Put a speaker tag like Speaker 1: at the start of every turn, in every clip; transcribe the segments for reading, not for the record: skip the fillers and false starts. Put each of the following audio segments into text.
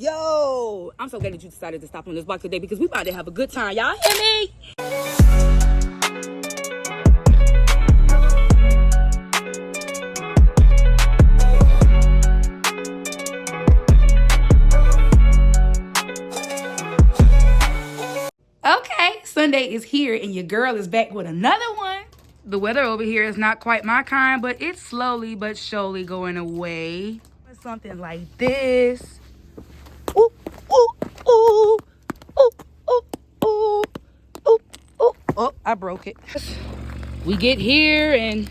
Speaker 1: Yo, I'm so glad that you decided to stop on this block today because we about to have a good time. Y'all hear me? Okay, Sunday is here and your girl is back with another one. The weather over here is not quite my kind, but it's slowly but surely going away. Something like this. Ooh, ooh, ooh, ooh, ooh, ooh, ooh, ooh. Oh, I broke it. We get here and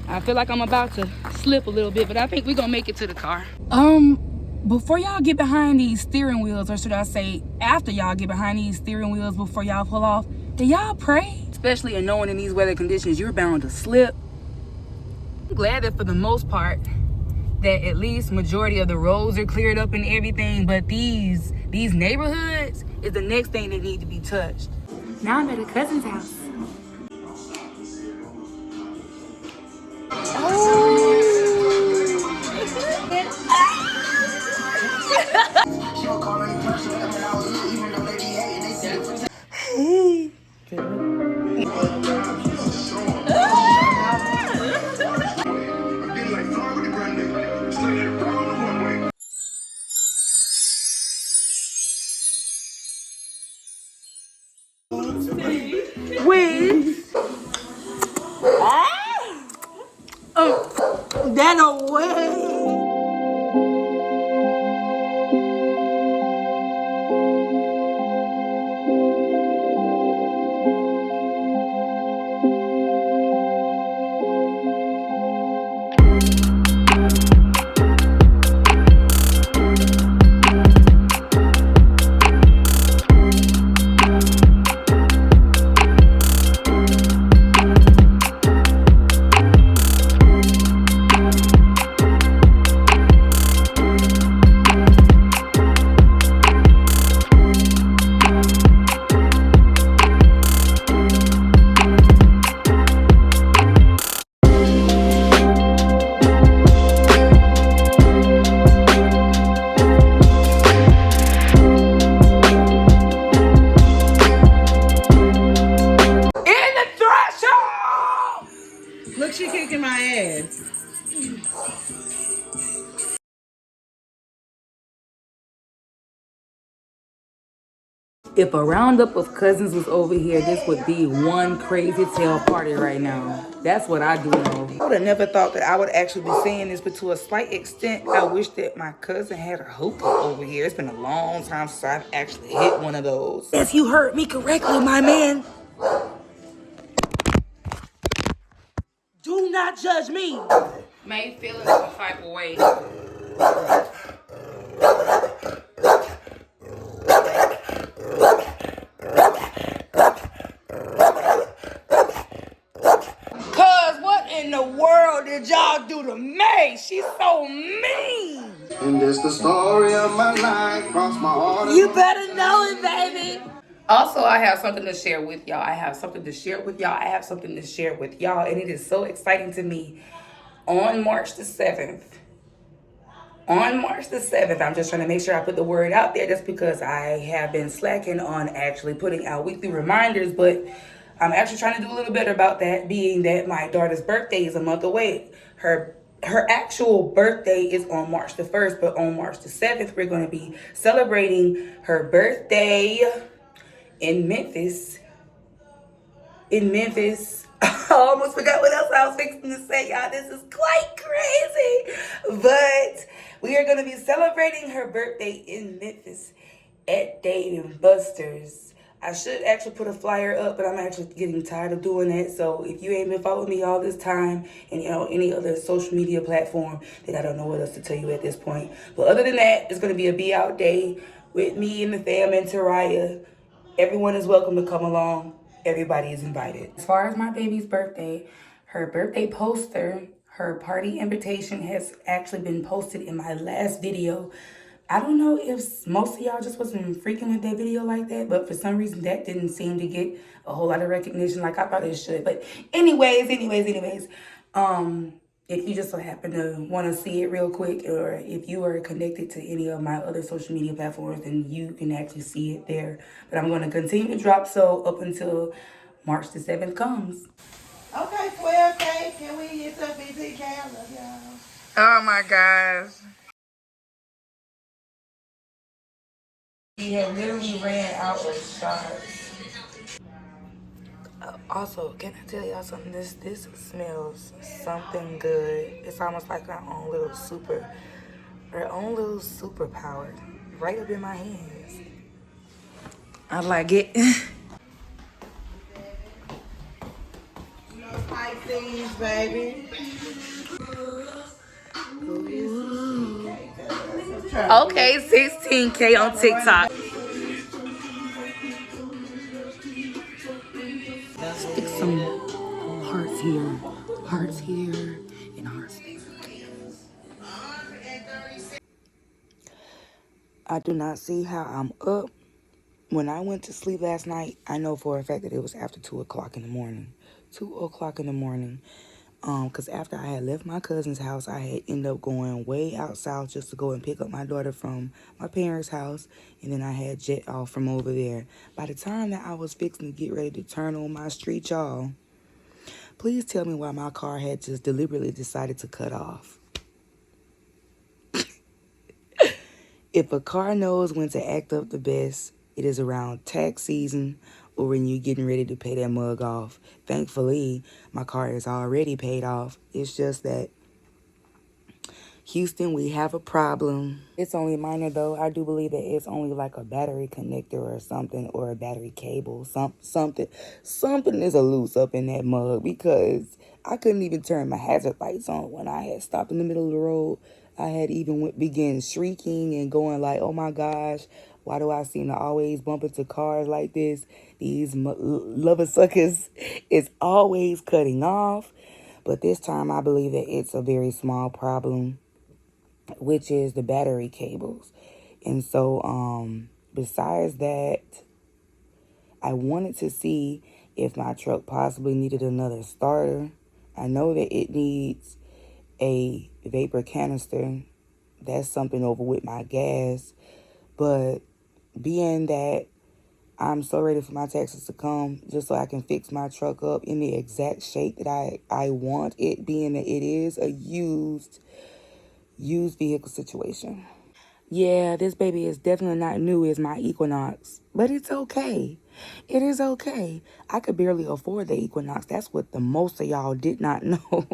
Speaker 1: I feel like I'm about to slip a little bit, but I think we're gonna make it to the car. Before y'all get behind these steering wheels, or should I say after y'all get behind these steering wheels before y'all pull off, do y'all pray? Especially in knowing in these weather conditions, you're bound to slip. I'm glad that for the most part, that at least majority of the roads are cleared up and everything, but these neighborhoods is the next thing that need to be touched. Now I'm at a cousin's house. Hey. Wait. That no way.
Speaker 2: Look, she kicking my ass.
Speaker 1: If a roundup of cousins was over here, this would be one crazy tail party right now. That's what I do know. I would have never thought that I would actually be saying this, but to a slight extent, I wish that my cousin had a hookah over here. It's been a long time since I've actually hit one of those. Yes, you heard me correctly, my man. Do not judge me. May feeling some type of way. Cuz what in the world did y'all do to me? She's so mean.
Speaker 3: And it's the story of my life, cross my heart.
Speaker 1: You better know it, baby. Also, I have something to share with y'all. I have something to share with y'all. And it is so exciting to me. On March the 7th, I'm just trying to make sure I put the word out there just because I have been slacking on actually putting out weekly reminders, but I'm actually trying to do a little better about that, being that my daughter's birthday is a month away. Her actual birthday is on March the 1st, but on March the 7th, we're going to be celebrating her birthday in Memphis. I almost forgot what else I was fixing to say, y'all. This is quite crazy. But we are going to be celebrating her birthday in Memphis at Dave & Buster's. I should actually put a flyer up, but I'm actually getting tired of doing that. So if you ain't been following me all this time and any other social media platform, then I don't know what else to tell you at this point. But other than that, it's going to be a be out day with me and the fam and Taraya. Everyone is welcome to come along. Everybody is invited. As far as my baby's birthday, her birthday poster, her party invitation has actually been posted in my last video. I don't know if most of y'all just wasn't freaking with that video like that, but for some reason that didn't seem to get a whole lot of recognition like I thought it should. But anyways, If you just so happen to want to see it real quick, or if you are connected to any of my other social media platforms, then you can actually see it there. But I'm going to continue to drop so up until March the 7th comes.
Speaker 2: Okay, 12K. Can we get to 15K? I love y'all.
Speaker 1: Oh my gosh. We have literally ran out of stars. Also, can I tell y'all something? This smells something good. It's almost like our own little superpower right up in my hands. I like it.
Speaker 2: Pisces, baby.
Speaker 1: Okay, 16K on TikTok. Stick some hearts here, and hearts there. I do not see how I'm up. When I went to sleep last night, I know for a fact that it was after 2 o'clock in the morning. 2 o'clock in the morning. Because after I had left my cousin's house, I had ended up going way out south just to go and pick up my daughter from my parents' house. And then I had jet off from over there. By the time that I was fixing to get ready to turn on my street, y'all, please tell me why my car had just deliberately decided to cut off. If a car knows when to act up the best, it is around tax season or when you're getting ready to pay that mug off. Thankfully, my car is already paid off. It's just that Houston, we have a problem. It's only minor though. I do believe that it's only like a battery connector or something, or a battery cable. Something is a loose up in that mug, because I couldn't even turn my hazard lights on when I had stopped in the middle of the road. I had even began shrieking and going like, oh my gosh, why do I seem to always bump into cars like this? These lover suckers is always cutting off. But this time I believe that it's a very small problem, which is the battery cables. And so besides that, I wanted to see if my truck possibly needed another starter. I know that it needs a vapor canister. That's something over with my gas. But being that I'm so ready for my taxes to come, just so I can fix my truck up in the exact shape that I want it, being that it is a used vehicle situation. Yeah, this baby is definitely not new as my Equinox, but it's okay. It is okay. I could barely afford the Equinox. That's what the most of y'all did not know.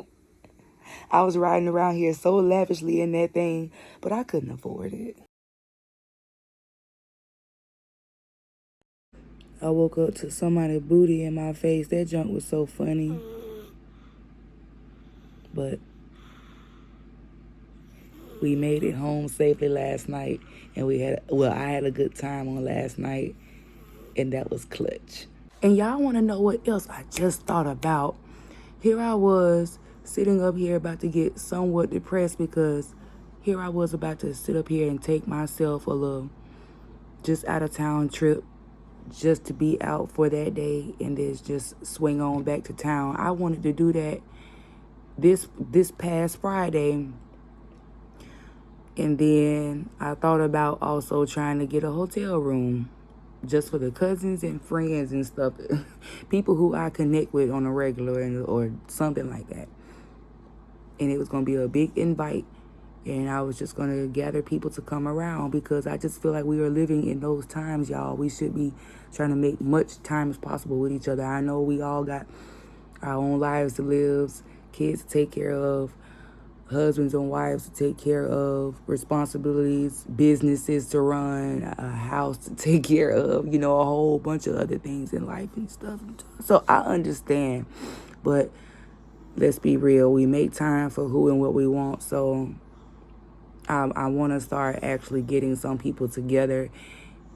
Speaker 1: I was riding around here so lavishly in that thing, but I couldn't afford it. I woke up to somebody's booty in my face. That junk was so funny. But we made it home safely last night, and I had a good time on last night, and that was clutch. And y'all want to know what else I just thought about? Here I was sitting up here about to get somewhat depressed, because here I was about to sit up here and take myself a little just out of town trip, just to be out for that day and then just swing on back to town. I wanted to do that this past Friday. And then I thought about also trying to get a hotel room just for the cousins and friends and stuff, people who I connect with on a regular or something like that. And it was going to be a big invite, and I was just going to gather people to come around, because I just feel like we are living in those times, y'all. We should be trying to make much time as possible with each other. I know we all got our own lives to live, kids to take care of, husbands and wives to take care of, responsibilities, businesses to run, a house to take care of, a whole bunch of other things in life and stuff. So I understand, but let's be real. We make time for who and what we want. So I want to start actually getting some people together.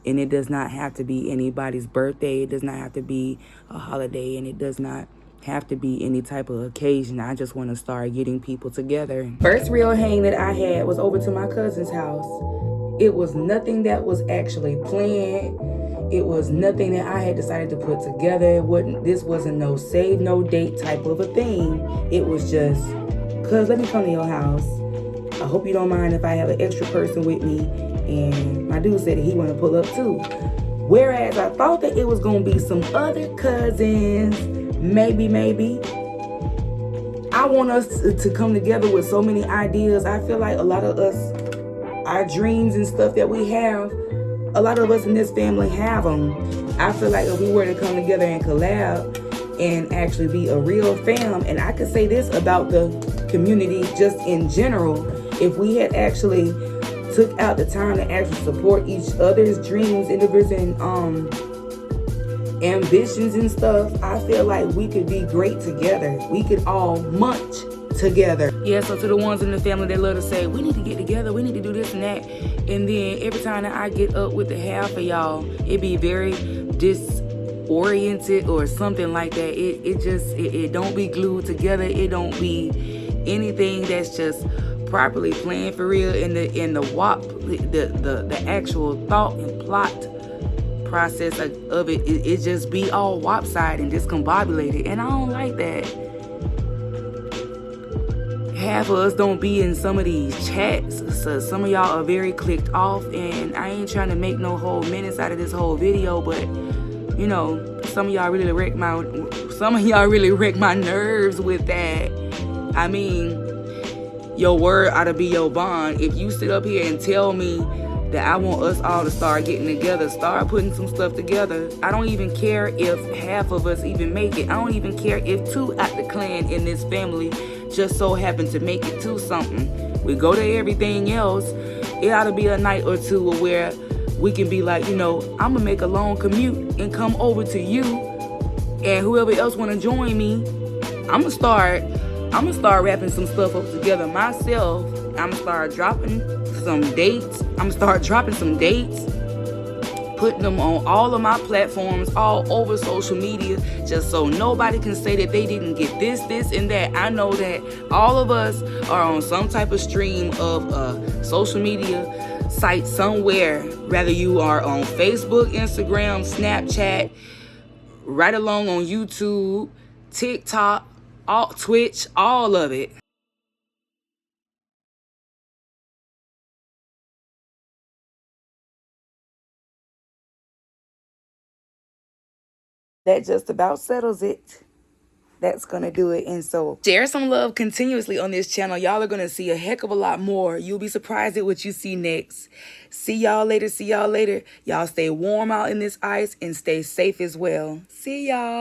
Speaker 1: And it does not have to be anybody's birthday. It does not have to be a holiday. And it does not have to be any type of occasion. I just want to start getting people together. First real hang that I had was over to my cousin's house. It was nothing that was actually planned. It was nothing that I had decided to put together. This wasn't no save no date type of a thing. It was just cuz let me come to your house. I hope you don't mind if I have an extra person with me. And my dude said that he want to pull up too. Whereas I thought that it was going to be some other cousins, maybe. I want us to come together with so many ideas. I feel like a lot of us, our dreams and stuff that we have, a lot of us in this family have them. I feel like if we were to come together and collab and actually be a real fam, and I could say this about the community just in general, if we had actually took out the time to actually support each other's dreams, endeavors, and ambitions and stuff, I feel like we could be great together. We could all munch together. Yeah, so to the ones in the family that love to say, we need to get together, we need to do this and that. And then every time that I get up with the half of y'all, it be very disoriented or something like that. It don't be glued together. It don't be anything that's just properly planned for real. And the WAP, the actual thought and plot process of it just be all WAP-side and discombobulated, and I don't like that. Half of us don't be in some of these chats, so some of y'all are very clicked off, and I ain't trying to make no whole minutes out of this whole video, but you know, some of y'all really wreck my nerves with that. I mean, your word ought to be your bond. If you sit up here and tell me that I want us all to start getting together, start putting some stuff together, I don't even care if half of us even make it. I don't even care if 2 out the clan in this family just so happen to make it to something. We go to everything else. It ought to be a night or two where we can be like, you know, I'm gonna make a long commute and come over to you, and whoever else wanna join me, I'm gonna start wrapping some stuff up together myself. I'm gonna start dropping some dates. Putting them on all of my platforms, all over social media, just so nobody can say that they didn't get this, and that. I know that all of us are on some type of stream of social media site somewhere, whether you are on Facebook, Instagram, Snapchat, right along on YouTube, TikTok, Twitch, all of it. That just about settles it. That's gonna do it. And so share some love continuously on this channel. Y'all are gonna see a heck of a lot more. You'll be surprised at what you see next. See y'all later. Y'all stay warm out in this ice and stay safe as well. See y'all.